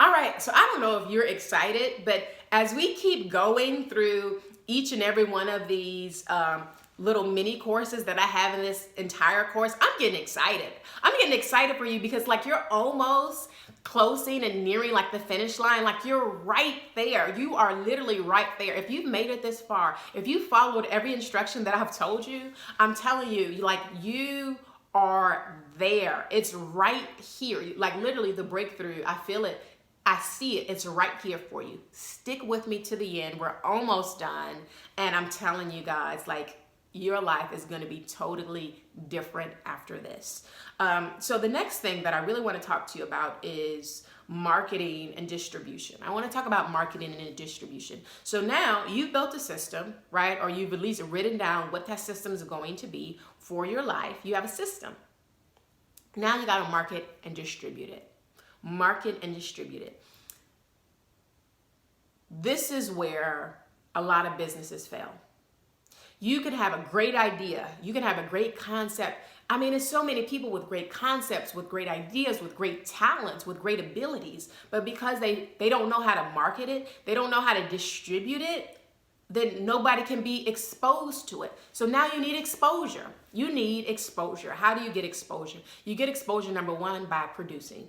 All right, so I don't know if you're excited, but as we keep going through each and every one of these little mini courses that I have in this entire course, I'm getting excited. I'm getting excited for you because like you're almost closing and nearing like the finish line. Like you're right there. You are literally right there. If you've made it this far, if you followed every instruction that I've told you, I'm telling you, like you are there. It's right here. Like literally the breakthrough, I feel it. I see it. It's right here for you. Stick with me to the end. We're almost done. And I'm telling you guys, like, your life is going to be totally different after this. So the next thing that I really want to talk to you about is marketing and distribution. I want to talk about marketing and distribution. So now you've built a system, right? Or you've at least written down what that system is going to be for your life. You have a system. Now you got to market and distribute it. Market and distribute it. This is where a lot of businesses fail. You can have a great idea. You can have a great concept. I mean, there's so many people with great concepts, with great ideas, with great talents, with great abilities. But because they don't know how to market it, they don't know how to distribute it, then nobody can be exposed to it. So now you need exposure. You need exposure. How do you get exposure? You get exposure, number one, by producing.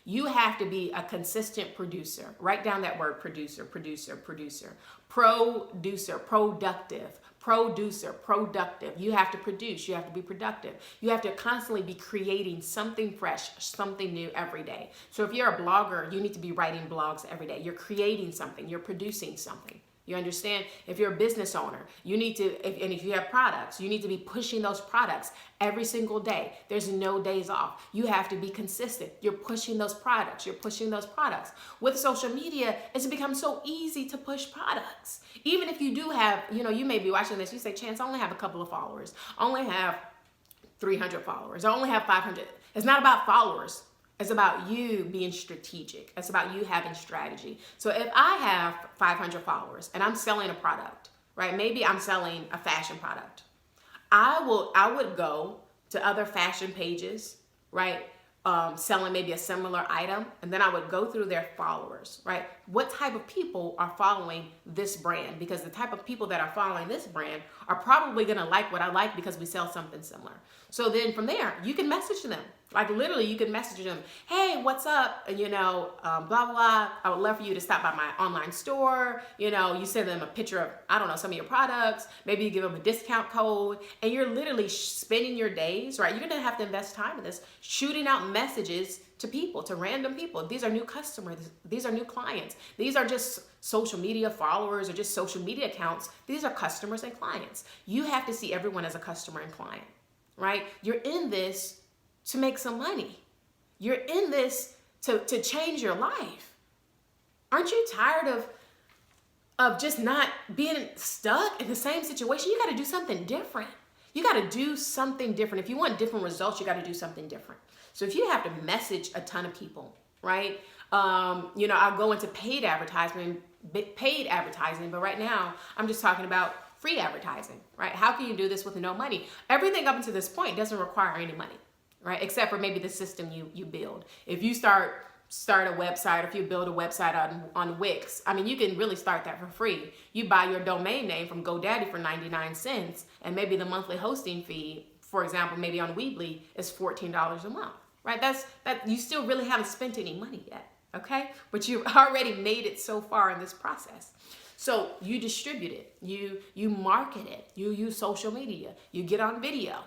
You have to be a consistent producer. Write down that word, producer, producer, producer. Producer, productive. Producer, productive. You have to produce. You have to be productive. You have to constantly be creating something fresh, something new every day. So if you're a blogger, you need to be writing blogs every day. You're creating something. You're producing something. You understand? If you're a business owner, you need to, and if you have products, you need to be pushing those products every single day. There's no days off. You have to be consistent. You're pushing those products. You're pushing those products. With social media, it's become so easy to push products. Even if you do have, you may be watching this, you say, Chance, I only have a couple of followers. I only have 300 followers. I only have 500. It's not about followers. It's about you being strategic. It's about you having strategy. So if I have 500 followers and I'm selling a product, right? Maybe I'm selling a fashion product. I would go to other fashion pages, right? Selling maybe a similar item, and then I would go through their followers, right? What type of people are following this brand? Because the type of people that are following this brand are probably gonna like what I like because we sell something similar. So then from there, you can message them. Like literally, you can message them, hey, what's up? And blah, blah. I would love for you to stop by my online store. You send them a picture of, I don't know, some of your products. Maybe you give them a discount code. And you're literally spending your days, right? You're gonna have to invest time in this, shooting out messages to people, to random people. These are new customers. These are new clients. These are just social media followers or just social media accounts. These are customers and clients. You have to see everyone as a customer and client, right? You're in this to make some money. You're in this to change your life. Aren't you tired of just not being stuck in the same situation? You got to do something different. You got to do something different. If you want different results, you got to do something different. So if you have to message a ton of people, right? I'll go into paid advertising, but right now I'm just talking about free advertising, right? How can you do this with no money? Everything up until this point doesn't require any money, right? Except for maybe the system you build. If you start a website, or if you build a website on Wix, I mean, you can really start that for free. You buy your domain name from GoDaddy for 99 cents, and maybe the monthly hosting fee, for example, maybe on Weebly is $14 a month, right? That you still really haven't spent any money yet, okay? But you've already made it so far in this process. So you distribute it, you market it, you use social media, you get on video.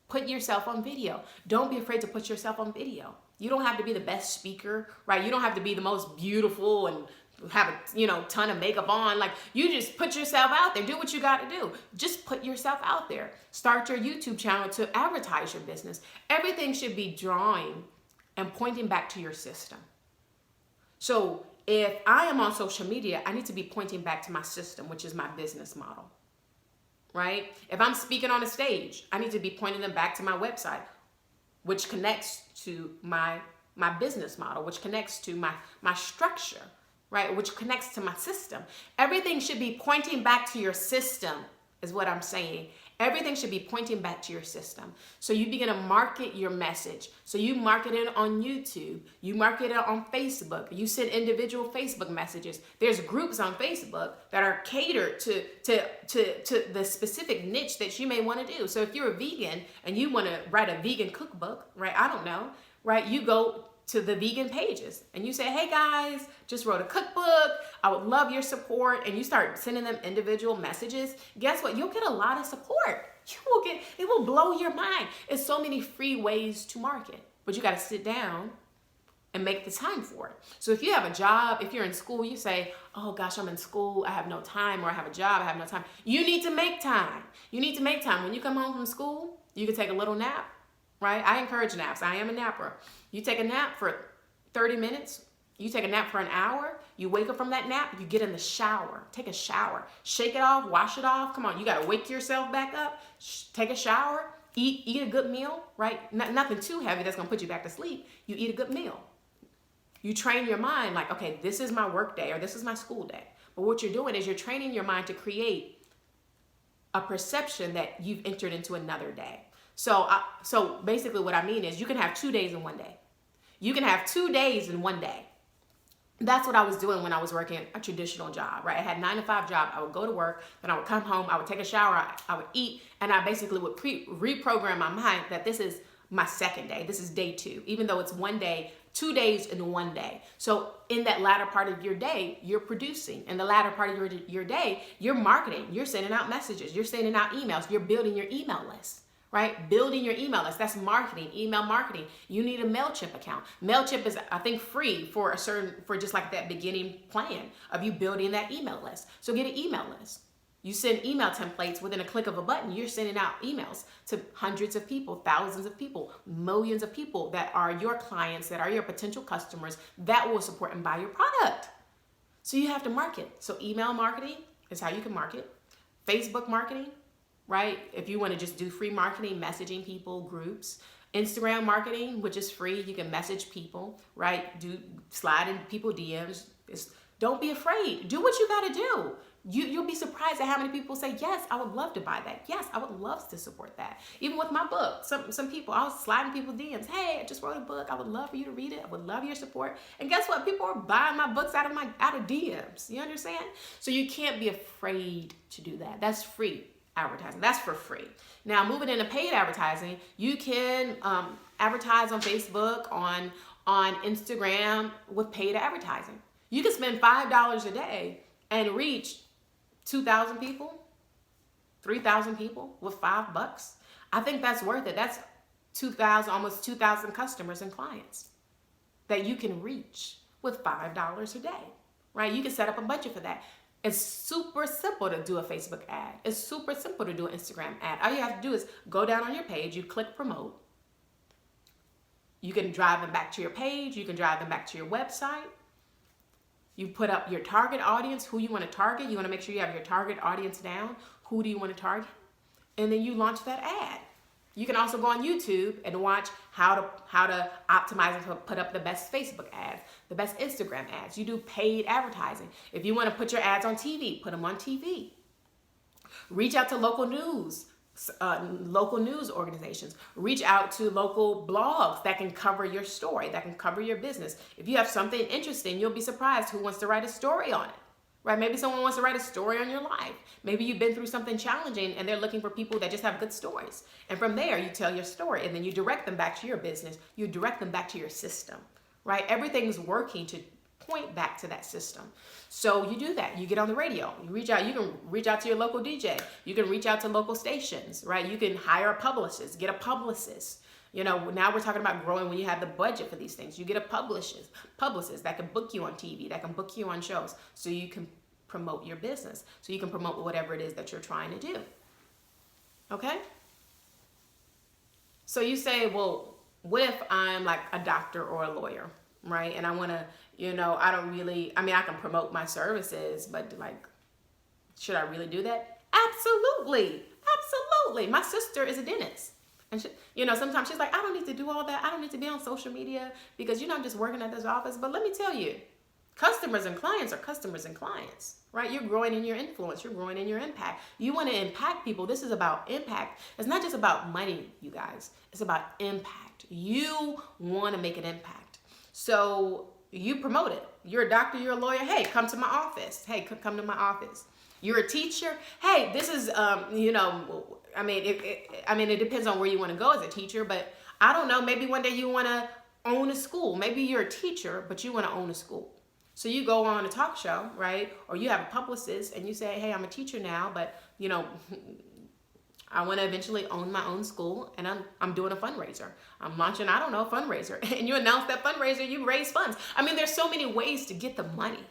Put yourself on video. Don't be afraid to put yourself on video. You don't have to be the best speaker, right? You don't have to be the most beautiful and have a ton of makeup on. Like, you just put yourself out there. Do what you got to do. Just put yourself out there. Start your YouTube channel to advertise your business. Everything should be drawing and pointing back to your system. So if I am on social media, I need to be pointing back to my system, which is my business model. Right? If I'm speaking on a stage, I need to be pointing them back to my website, which connects to my business model, which connects to my structure, right? Which connects to my system. Everything should be pointing back to your system, is what I'm saying. Everything should be pointing back to your system. So you begin to market your message. So you market it on YouTube. You market it on Facebook. You send individual Facebook messages. There's groups on Facebook that are catered to the specific niche that you may want to do. So if you're a vegan and you want to write a vegan cookbook, right? I don't know, right? You go to the vegan pages and you say, hey guys, just wrote a cookbook. I would love your support. And you start sending them individual messages. Guess what? You'll get a lot of support. It will blow your mind. It's so many free ways to market, but you got to sit down and make the time for it. So if you have a job, if you're in school, you say, oh gosh, I'm in school, I have no time, or I have a job, I have no time. You need to make time. You need to make time. When you come home from school, you can take a little nap, right? I encourage naps. I am a napper. You take a nap for 30 minutes. You take a nap for an hour. You wake up from that nap. You get in the shower. Take a shower. Shake it off. Wash it off. Come on. You got to wake yourself back up. Take a shower. Eat a good meal, right? Nothing too heavy that's going to put you back to sleep. You eat a good meal. You train your mind like, okay, this is my work day or this is my school day. But what you're doing is you're training your mind to create a perception that you've entered into another day. So basically what I mean is you can have 2 days in one day. You can have 2 days in one day. That's what I was doing when I was working a traditional job, right? I had a 9-to-5 job. I would go to work, then I would come home, I would take a shower, I would eat, and I basically would reprogram my mind that this is my second day. This is day 2, even though it's one day, 2 days in one day. So in that latter part of your day, you're producing. In the latter part of your day, you're marketing. You're sending out messages. You're sending out emails. You're building your email list. Right? Building your email list. That's marketing, email marketing. You need a MailChimp account. MailChimp is, I think, free for just like that beginning plan of you building that email list. So get an email list. You send email templates within a click of a button. You're sending out emails to hundreds of people, thousands of people, millions of people that are your clients, that are your potential customers that will support and buy your product. So you have to market. So email marketing is how you can market. Facebook marketing, right? If you want to just do free marketing, messaging people, groups. Instagram marketing, which is free. You can message people, right? Slide in people DMs. Don't be afraid. Do what you got to do. You'll be surprised at how many people say, yes, I would love to buy that. Yes, I would love to support that. Even with my book, some people, I was sliding people DMs. Hey, I just wrote a book. I would love for you to read it. I would love your support. And guess what? People are buying my books out of DMs. You understand? So you can't be afraid to do that. That's free advertising. That's for free. Now, moving into paid advertising, you can advertise on Facebook, on Instagram with paid advertising. You can spend $5 a day and reach 2,000 people, 3,000 people with $5. I think that's worth it. That's 2,000, almost 2,000 customers and clients that you can reach with $5 a day, right? You can set up a budget for that. It's super simple to do a Facebook ad. It's super simple to do an Instagram ad. All you have to do is go down on your page, you click promote. You can drive them back to your page. You can drive them back to your website. You put up your target audience, who you want to target. You want to make sure you have your target audience down. Who do you want to target? And then you launch that ad. You can also go on YouTube and watch how to optimize and put up the best Facebook ads, the best Instagram ads. You do paid advertising. If you want to put your ads on TV, put them on TV. Reach out to local news organizations. Reach out to local blogs that can cover your story, that can cover your business. If you have something interesting, you'll be surprised who wants to write a story on it. Right? Maybe someone wants to write a story on your life. Maybe you've been through something challenging and they're looking for people that just have good stories. And from there, you tell your story and then you direct them back to your business. You direct them back to your system, right? Everything's working to point back to that system. So you do that. You get on the radio. You can reach out to your local DJ. You can reach out to local stations, right? You can hire a publicist, get a publicist. You know, now we're talking about growing when you have the budget for these things. You get a publicist that can book you on TV, that can book you on shows, so you can promote your business, so you can promote whatever it is that you're trying to do. Okay? So you say, well, what if I'm like a doctor or a lawyer, right? And I want to, I can promote my services, but like, should I really do that? Absolutely. Absolutely. My sister is a dentist. And sometimes she's like, I don't need to do all that. I don't need to be on social media because, I'm just working at this office. But let me tell you, Customers and clients are customers and clients, right? You're growing in your influence. You're growing in your impact. You want to impact people. This is about impact. It's not just about money, you guys. It's about impact. You want to make an impact. So you promote it. You're a doctor, you're a lawyer. Hey, come to my office. Hey, come to my office. You're a teacher. Hey, this is, it depends on where you want to go as a teacher, but I don't know, maybe one day you want to own a school. Maybe you're a teacher, but you want to own a school. So you go on a talk show, right? Or you have a publicist and you say, hey, I'm a teacher now, but I want to eventually own my own school, and I'm doing a fundraiser. I'm launching, I don't know, a fundraiser. And you announce that fundraiser, you raise funds. I mean, there's so many ways to get the money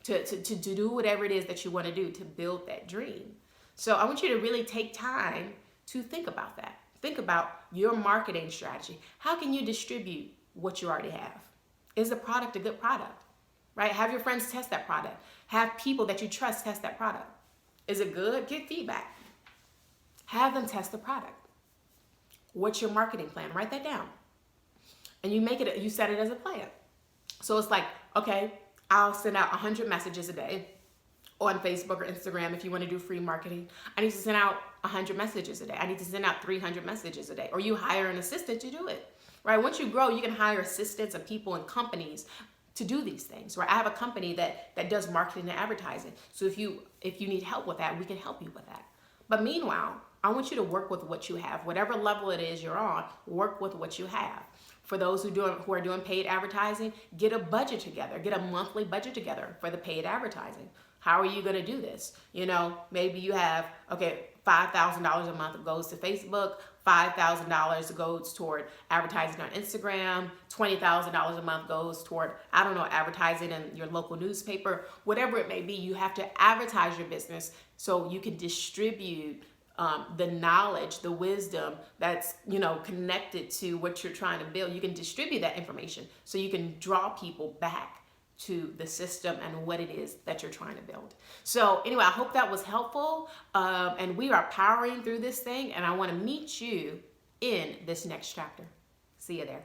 to do whatever it is that you want to do to build that dream. So I want you to really take time to think about that. Think about your marketing strategy. How can you distribute what you already have? Is the product a good product, right? Have your friends test that product. Have people that you trust test that product. Is it good? Get feedback. Have them test the product. What's your marketing plan? Write that down. And you set it as a plan. So it's like, okay, I'll send out 100 messages a day on Facebook or Instagram. If you want to do free marketing, I need to send out 100 messages a day. I need to send out 300 messages a day. Or you hire an assistant to do it. Right? Once you grow, you can hire assistants and people and companies to do these things. Right? I have a company that does marketing and advertising. So if you need help with that, we can help you with that. But meanwhile, I want you to work with what you have. Whatever level it is you're on, work with what you have. For those who are doing paid advertising, get a budget together. Get a monthly budget together for the paid advertising. How are you going to do this? Maybe you have, $5,000 a month goes to Facebook, $5,000 goes toward advertising on Instagram, $20,000 a month goes toward, advertising in your local newspaper, whatever it may be. You have to advertise your business so you can distribute the knowledge, the wisdom that's, connected to what you're trying to build. You can distribute that information so you can draw people back to the system and what it is that you're trying to build. So anyway, I hope that was helpful. And we are powering through this thing, and I want to meet you in this next chapter. See you there.